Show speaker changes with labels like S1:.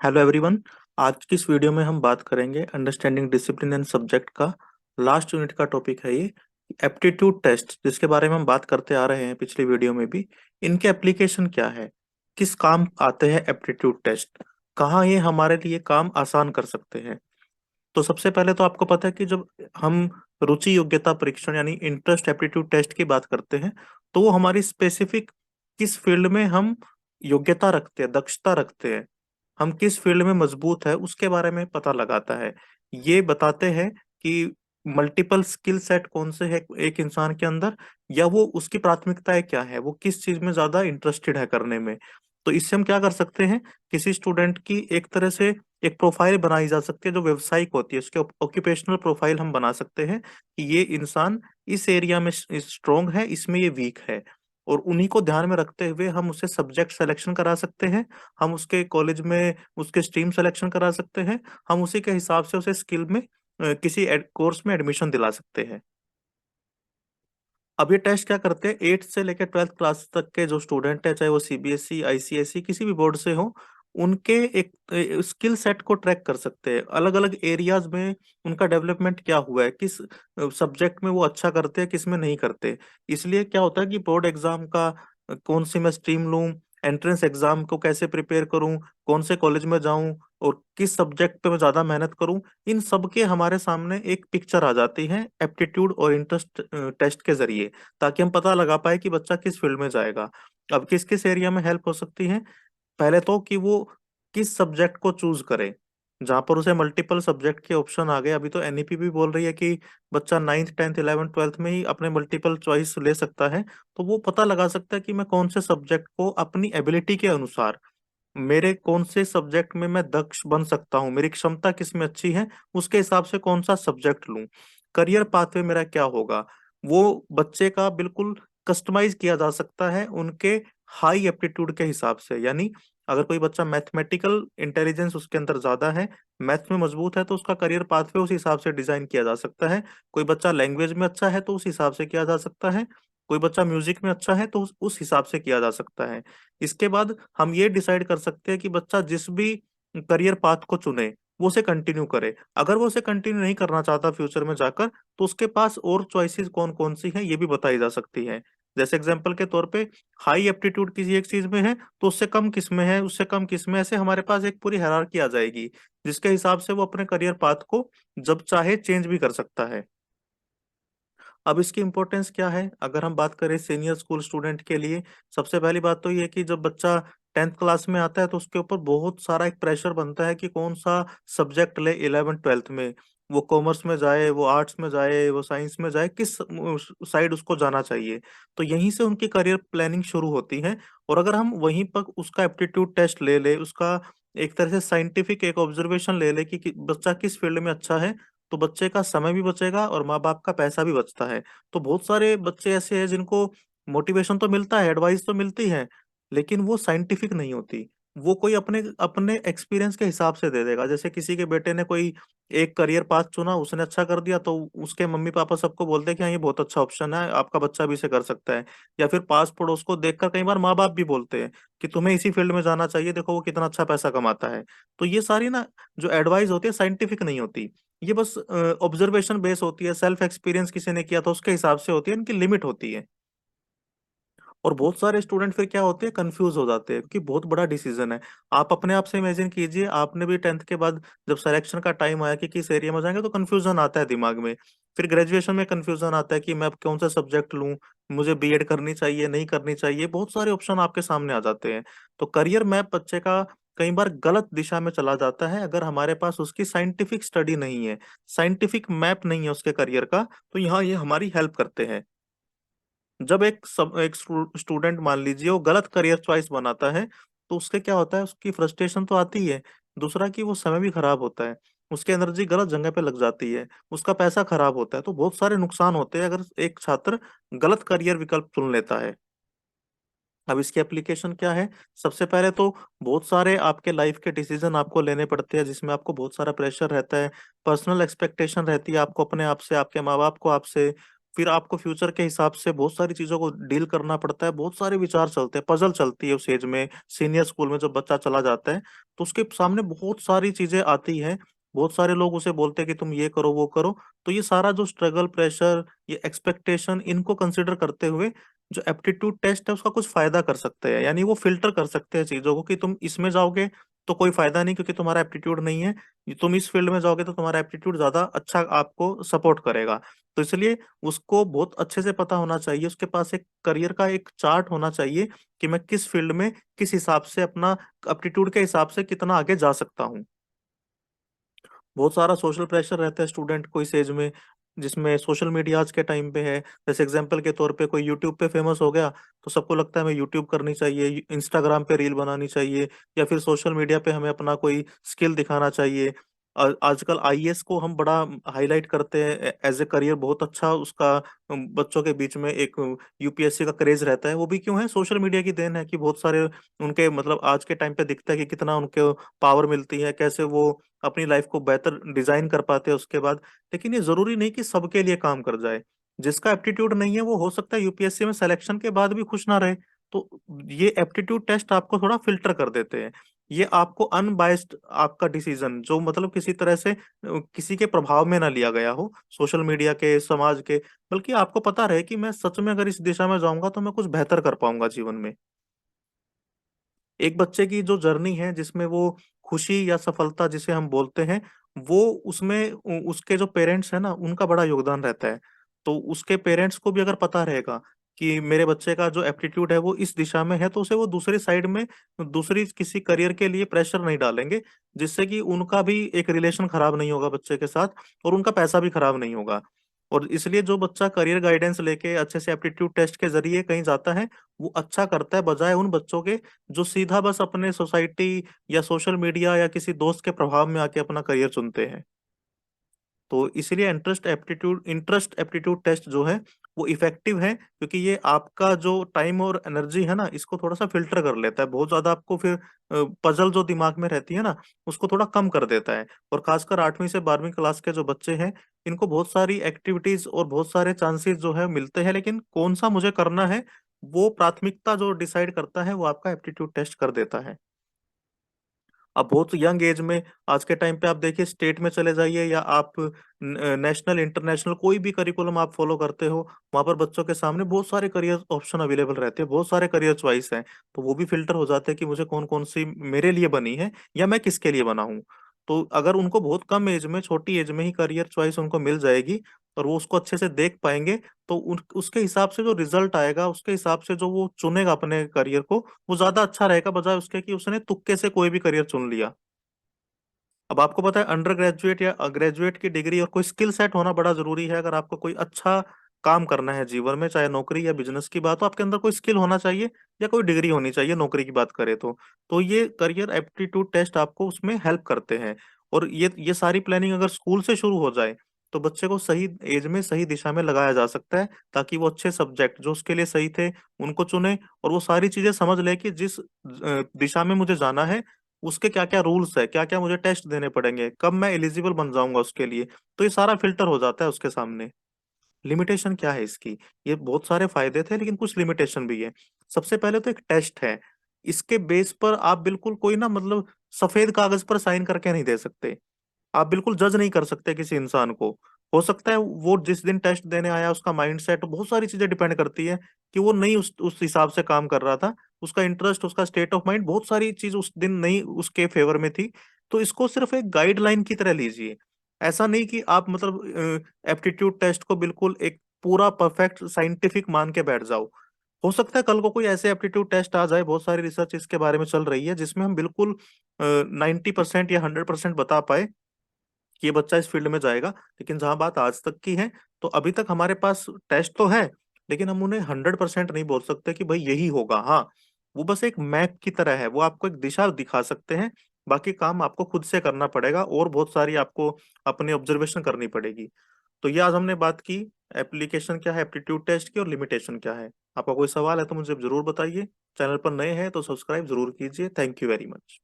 S1: Hello everyone. आज की इस वीडियो में हम बात करेंगे अंडरस्टैंडिंग डिसिप्लिन एंड सब्जेक्ट का। लास्ट यूनिट का टॉपिक है ये एप्टीट्यूड टेस्ट, जिसके बारे में हम बात करते आ रहे हैं पिछली वीडियो में भी। इनके एप्लीकेशन क्या है, किस काम आते हैं एप्टीट्यूड टेस्ट, कहाँ ये हमारे लिए काम आसान कर सकते हैं। तो सबसे पहले तो आपको पता है कि जब हम रुचि योग्यता परीक्षण यानी इंटरेस्ट एप्टीट्यूड टेस्ट की बात करते हैं, तो वो हमारी स्पेसिफिक किस फील्ड में हम योग्यता रखते हैं, दक्षता रखते हैं, हम किस फील्ड में मजबूत है उसके बारे में पता लगाता है। ये बताते हैं कि मल्टीपल स्किल सेट कौन से है एक इंसान के अंदर, या वो उसकी प्राथमिकताएं क्या है, वो किस चीज में ज्यादा इंटरेस्टेड है करने में। तो इससे हम क्या कर सकते हैं, किसी स्टूडेंट की एक तरह से एक प्रोफाइल बनाई जा सकती है जो व्यवसायिक होती है, उसके ऑक्यूपेशनल प्रोफाइल हम बना सकते हैं कि ये इंसान इस एरिया में स्ट्रोंग है, इसमें ये वीक है। और उन्हीं को ध्यान में रखते हुए हम उसे सब्जेक्ट सिलेक्शन करा सकते हैं, हम उसके कॉलेज में उसके स्ट्रीम सिलेक्शन करा सकते हैं, हम उसी के हिसाब से उसे स्किल में किसी कोर्स में एडमिशन दिला सकते हैं। अब ये टेस्ट क्या करते हैं, 8th से लेकर 12th क्लास तक के जो स्टूडेंट है, चाहे वो सीबीएसई आईसीएसई किसी भी बोर्ड से हो, उनके एक स्किल सेट को ट्रैक कर सकते हैं। अलग अलग एरियाज में उनका डेवलपमेंट क्या हुआ है, किस सब्जेक्ट में वो अच्छा करते हैं, किस में नहीं करते। इसलिए क्या होता है कि बोर्ड एग्जाम का कौन सी मैं स्ट्रीम लूं, एंट्रेंस एग्जाम को कैसे प्रिपेयर करूं, कौन से कॉलेज में जाऊं और किस सब्जेक्ट पे मैं ज्यादा मेहनत करूं, इन सब के हमारे सामने एक पिक्चर आ जाती है एप्टीट्यूड और इंटरेस्ट टेस्ट के जरिए, ताकि हम पता लगा पाए कि बच्चा किस फील्ड में जाएगा। अब किस किस एरिया में हेल्प हो सकती है, पहले तो कि वो किस सब्जेक्ट को चूज करे। जहां पर उसे मल्टीपल सब्जेक्ट के ऑप्शन आ गए, अभी तो एनईपी भी बोल रही है कि बच्चा 9th 10th 11th 12th में ही अपने मल्टीपल चॉइस ले सकता है। तो वो पता लगा सकता है कि मैं कौन से सब्जेक्ट को अपनी एबिलिटी के अनुसार, मेरे कौन से सब्जेक्ट में मैं दक्ष बन सकता हूँ, मेरी क्षमता किस में अच्छी है, उसके हिसाब से कौन सा सब्जेक्ट लूं। करियर पाथवे मेरा क्या होगा, वो बच्चे का बिल्कुल कस्टमाइज किया जा सकता है उनके हाई एप्टीट्यूड के हिसाब से। यानी अगर कोई बच्चा मैथमेटिकल इंटेलिजेंस उसके अंदर ज्यादा है, मैथ में मजबूत है, तो उसका करियर पाथवे उस हिसाब से डिजाइन किया जा सकता है। कोई बच्चा लैंग्वेज में अच्छा है तो उस हिसाब से किया जा सकता है। कोई बच्चा म्यूजिक में अच्छा है तो उस हिसाब से किया जा सकता है। इसके बाद हम ये डिसाइड कर सकते हैं कि बच्चा जिस भी करियर पाथ को चुने वो उसे कंटिन्यू करे। अगर वो उसे कंटिन्यू नहीं करना चाहता फ्यूचर में जाकर, तो उसके पास और चॉइसेस कौन कौन सी हैं ये भी बताई जा सकती है। जैसे एग्जांपल के तौर पे हाई एप्टीट्यूड किसी एक चीज में है तो उससे कम किस में है, उससे कम किस में, ऐसे हमारे पास एक पूरी हायरार्की आ जाएगी, जिसके हिसाब से वो अपने करियर पाथ को जब चाहे चेंज भी कर सकता है। अब इसकी इम्पोर्टेंस क्या है, अगर हम बात करें सीनियर स्कूल स्टूडेंट के लिए, सबसे पहली बात तो ये है कि जब बच्चा 10th क्लास में आता है तो उसके ऊपर बहुत सारा एक प्रेशर बनता है कि कौन सा सब्जेक्ट ले 11th 12th में। वो कॉमर्स में जाए, वो आर्ट्स में जाए, वो साइंस में जाए, किस साइड उसको जाना चाहिए। तो यहीं से उनकी करियर प्लानिंग शुरू होती है। और अगर हम वहीं पर उसका एप्टीट्यूड टेस्ट ले ले, उसका एक तरह से साइंटिफिक एक ऑब्जर्वेशन ले ले कि बच्चा किस फील्ड में अच्छा है, तो बच्चे का समय भी बचेगा और माँ बाप का पैसा भी बचता है। तो बहुत सारे बच्चे ऐसे हैं जिनको मोटिवेशन तो मिलता है, एडवाइस तो मिलती है, लेकिन वो साइंटिफिक नहीं होती। वो कोई अपने अपने एक्सपीरियंस के हिसाब से दे देगा। जैसे किसी के बेटे ने कोई एक करियर पाथ चुना, उसने अच्छा कर दिया, तो उसके मम्मी पापा सबको बोलते हैं कि हाँ ये बहुत अच्छा ऑप्शन है, आपका बच्चा भी इसे कर सकता है। या फिर पास पड़ोस को देखकर कई बार माँ बाप भी बोलते हैं कि तुम्हें इसी फील्ड में जाना चाहिए, देखो वो कितना अच्छा पैसा कमाता है। तो ये सारी ना जो एडवाइस होती है साइंटिफिक नहीं होती, ये बस ऑब्जर्वेशन बेस होती है, सेल्फ एक्सपीरियंस किसी ने किया था उसके हिसाब से होती है, इनकी लिमिट होती है। और बहुत सारे स्टूडेंट फिर क्या होते हैं, कंफ्यूज हो जाते हैं क्योंकि बहुत बड़ा डिसीजन है। आप अपने आप से इमेजिन कीजिए, आपने भी 10th के बाद जब सिलेक्शन का टाइम आया कि किस एरिया में जाएंगे, तो कंफ्यूजन आता है दिमाग में। फिर ग्रेजुएशन में कंफ्यूजन आता है कि मैं अब कौन सा सब्जेक्ट लूं, मुझे बीएड करनी चाहिए नहीं करनी चाहिए, बहुत सारे ऑप्शन आपके सामने आ जाते हैं। तो करियर मैप बच्चे का कई बार गलत दिशा में चला जाता है अगर हमारे पास उसकी साइंटिफिक स्टडी नहीं है, साइंटिफिक मैप नहीं है उसके करियर का। तो यहाँ ये हमारी हेल्प करते हैं। जब एक स्टूडेंट मान लीजिए वो गलत करियर चॉइस बनाता है, तो उससे क्या होता है, उसकी फ्रस्ट्रेशन तो आती है, दूसरा कि वो समय भी खराब होता है, उसकी एनर्जी गलत जगह पे लग जाती है, उसका पैसा खराब होता है। तो बहुत सारे नुकसान होते हैं अगर एक छात्र गलत करियर विकल्प चुन लेता है। अब इसकी एप्लीकेशन क्या है, सबसे पहले तो बहुत सारे आपके लाइफ के डिसीजन आपको लेने पड़ते हैं जिसमें आपको बहुत सारा प्रेशर रहता है, पर्सनल एक्सपेक्टेशन रहती है आपको अपने आप से, आपके माँ बाप को आपसे। फिर आपको फ्यूचर के हिसाब से बहुत सारी चीजों को डील करना पड़ता है, बहुत सारे विचार चलते हैं, पजल चलती है उस एज में। सीनियर स्कूल में जब बच्चा चला जाता है तो उसके सामने बहुत सारी चीजें आती हैं, बहुत सारे लोग उसे बोलते हैं कि तुम ये करो वो करो। तो ये सारा जो स्ट्रगल, प्रेशर, ये एक्सपेक्टेशन, इनको कंसिडर करते हुए जो एप्टीट्यूड टेस्ट है उसका कुछ फायदा कर सकते हैं, यानी वो फिल्टर कर सकते हैं चीजों को कि तुम इसमें जाओगे तो कोई फायदा नहीं क्योंकि तुम्हारा एप्टीट्यूड नहीं है, तुम इस फील्ड में जाओगे तो तुम्हारा एप्टीट्यूड ज्यादा अच्छा आपको सपोर्ट करेगा। तो इसलिए उसको बहुत अच्छे से पता होना चाहिए, उसके पास एक करियर का एक चार्ट होना चाहिए कि मैं किस फील्ड में किस हिसाब से अपना एप्टीट्यूड के हिसाब से कितना आगे जा सकता हूँ। बहुत सारा सोशल प्रेशर रहता है स्टूडेंट को इस एज में, जिसमें सोशल मीडिया आज के टाइम पे है। जैसे एग्जांपल के तौर पे कोई यूट्यूब पे फेमस हो गया तो सबको लगता है हमें यूट्यूब करनी चाहिए, इंस्टाग्राम पे रील बनानी चाहिए, या फिर सोशल मीडिया पे हमें अपना कोई स्किल दिखाना चाहिए। आजकल आईएएस को हम बड़ा हाईलाइट करते हैं एज ए करियर, बहुत अच्छा उसका बच्चों के बीच में एक यूपीएससी का क्रेज रहता है। वो भी क्यों है? सोशल मीडिया की देन है कि बहुत सारे उनके मतलब आज के टाइम पे दिखता है कि कितना उनको पावर मिलती है, कैसे वो अपनी लाइफ को बेहतर डिजाइन कर पाते हैं उसके बाद। लेकिन ये जरूरी नहीं कि सबके लिए काम कर जाए। जिसका एप्टीट्यूड नहीं है वो हो सकता है यूपीएससी में सिलेक्शन के बाद भी खुश ना रहे। तो ये एप्टीट्यूड टेस्ट आपको थोड़ा फिल्टर कर देते हैं। ये आपको अनबाइस्ड आपका डिसीजन, जो मतलब किसी तरह से किसी के प्रभाव में ना लिया गया हो, सोशल मीडिया के, समाज के, बल्कि आपको पता रहे कि मैं सच में अगर इस दिशा में जाऊंगा तो मैं कुछ बेहतर कर पाऊंगा जीवन में। एक बच्चे की जो जर्नी है जिसमें वो खुशी या सफलता जिसे हम बोलते हैं, वो उसमें उसके जो पेरेंट्स हैं ना उनका बड़ा योगदान रहता है। तो उसके पेरेंट्स को भी अगर पता रहेगा कि मेरे बच्चे का जो एप्टीट्यूड है वो इस दिशा में है, तो उसे वो दूसरी साइड में दूसरी किसी करियर के लिए प्रेशर नहीं डालेंगे, जिससे कि उनका भी एक रिलेशन खराब नहीं होगा बच्चे के साथ, और उनका पैसा भी खराब नहीं होगा। और इसलिए जो बच्चा करियर गाइडेंस लेके अच्छे से एप्टीट्यूड टेस्ट के जरिए कहीं जाता है, वो अच्छा करता है, बजाय उन बच्चों के जो सीधा बस अपने सोसाइटी या सोशल मीडिया या किसी दोस्त के प्रभाव में आके अपना करियर चुनते हैं। तो इसीलिए इंटरेस्ट एप्टीट्यूड टेस्ट जो है वो इफेक्टिव है, क्योंकि ये आपका जो टाइम और एनर्जी है ना इसको थोड़ा सा फिल्टर कर लेता है। बहुत ज्यादा आपको फिर पजल जो दिमाग में रहती है ना उसको थोड़ा कम कर देता है। और खासकर 8वीं से 12वीं क्लास के जो बच्चे हैं, इनको बहुत सारी एक्टिविटीज और बहुत सारे चांसेस जो है मिलते हैं, लेकिन कौन सा मुझे करना है वो प्राथमिकता जो डिसाइड करता है वो आपका एप्टीट्यूड टेस्ट कर देता है। अब बहुत यंग एज में, आज के टाइम पे आप देखिए स्टेट में चले जाइए या आप नेशनल इंटरनेशनल कोई भी करिकुलम आप फॉलो करते हो, वहां पर बच्चों के सामने बहुत सारे करियर ऑप्शन अवेलेबल रहते हैं, बहुत सारे करियर चॉइस हैं। तो वो भी फिल्टर हो जाते हैं कि मुझे कौन कौन सी मेरे लिए बनी है या मैं किसके लिए बना हूँ। तो अगर उनको बहुत कम एज में, छोटी एज में ही करियर चॉइस उनको मिल जाएगी और वो उसको अच्छे से देख पाएंगे, तो उसके हिसाब से जो रिजल्ट आएगा, उसके हिसाब से जो वो चुनेगा अपने करियर को, वो ज्यादा अच्छा रहेगा बजाय उसके कि उसने तुक्के से कोई भी करियर चुन लिया। अब आपको पता है अंडर ग्रेजुएट या ग्रेजुएट की डिग्री और कोई स्किल सेट होना बड़ा जरूरी है। अगर आपको कोई अच्छा काम करना है जीवन में, चाहे नौकरी या बिजनेस की बात हो, आपके अंदर कोई स्किल होना चाहिए या कोई डिग्री होनी चाहिए, नौकरी की बात करें तो ये करियर एप्टीट्यूड टेस्ट आपको उसमें हेल्प करते हैं। और ये सारी प्लानिंग अगर स्कूल से शुरू हो जाए तो बच्चे को सही एज में सही दिशा में लगाया जा सकता है, ताकि वो अच्छे सब्जेक्ट जो उसके लिए सही थे उनको चुने, और वो सारी चीजें समझ ले कि जिस दिशा में मुझे जाना है उसके क्या क्या रूल्स है, क्या क्या मुझे टेस्ट देने पड़ेंगे, कब मैं एलिजिबल बन जाऊंगा उसके लिए। तो ये सारा फिल्टर हो जाता है उसके सामने। लिमिटेशन क्या है इसकी? ये बहुत सारे फायदे थे लेकिन कुछ लिमिटेशन भी है। सबसे पहले तो एक टेस्ट है, इसके बेस पर आप बिल्कुल कोई ना मतलब सफेद कागज पर साइन करके नहीं दे सकते। आप बिल्कुल जज नहीं कर सकते किसी इंसान को। हो सकता है वो जिस दिन टेस्ट देने आया उसका माइंडसेट, बहुत सारी चीजें डिपेंड करती है कि वो नहीं उस हिसाब से काम कर रहा था, उसका इंटरेस्ट, उसका स्टेट ऑफ माइंड, बहुत सारी चीज उस दिन नहीं उसके फेवर में थी। तो इसको सिर्फ एक गाइडलाइन की तरह लीजिए। ऐसा नहीं कि आप मतलब एप्टीट्यूड टेस्ट को बिल्कुल एक पूरा परफेक्ट साइंटिफिक मान के बैठ जाओ। हो सकता है कल को कोई ऐसे एप्टीट्यूड टेस्ट आ जाए, बहुत सारी रिसर्च इसके बारे में चल रही है, जिसमें हम बिल्कुल 90% या 100% बता पाए कि ये बच्चा इस फील्ड में जाएगा। लेकिन जहां बात आज तक की है, तो अभी तक हमारे पास टेस्ट तो है, लेकिन हम उन्हें 100% नहीं बोल सकते कि भाई यही होगा। हाँ, वो बस एक मैप की तरह है, वो आपको एक दिशा दिखा सकते हैं। बाकी काम आपको खुद से करना पड़ेगा और बहुत सारी आपको अपनी ऑब्जर्वेशन करनी पड़ेगी। तो ये आज हमने बात की एप्लीकेशन क्या है एप्टीट्यूड टेस्ट की, और लिमिटेशन क्या है। आपका कोई सवाल है तो मुझे जरूर बताइए। चैनल पर नए हैं तो सब्सक्राइब जरूर कीजिए। Thank you very much.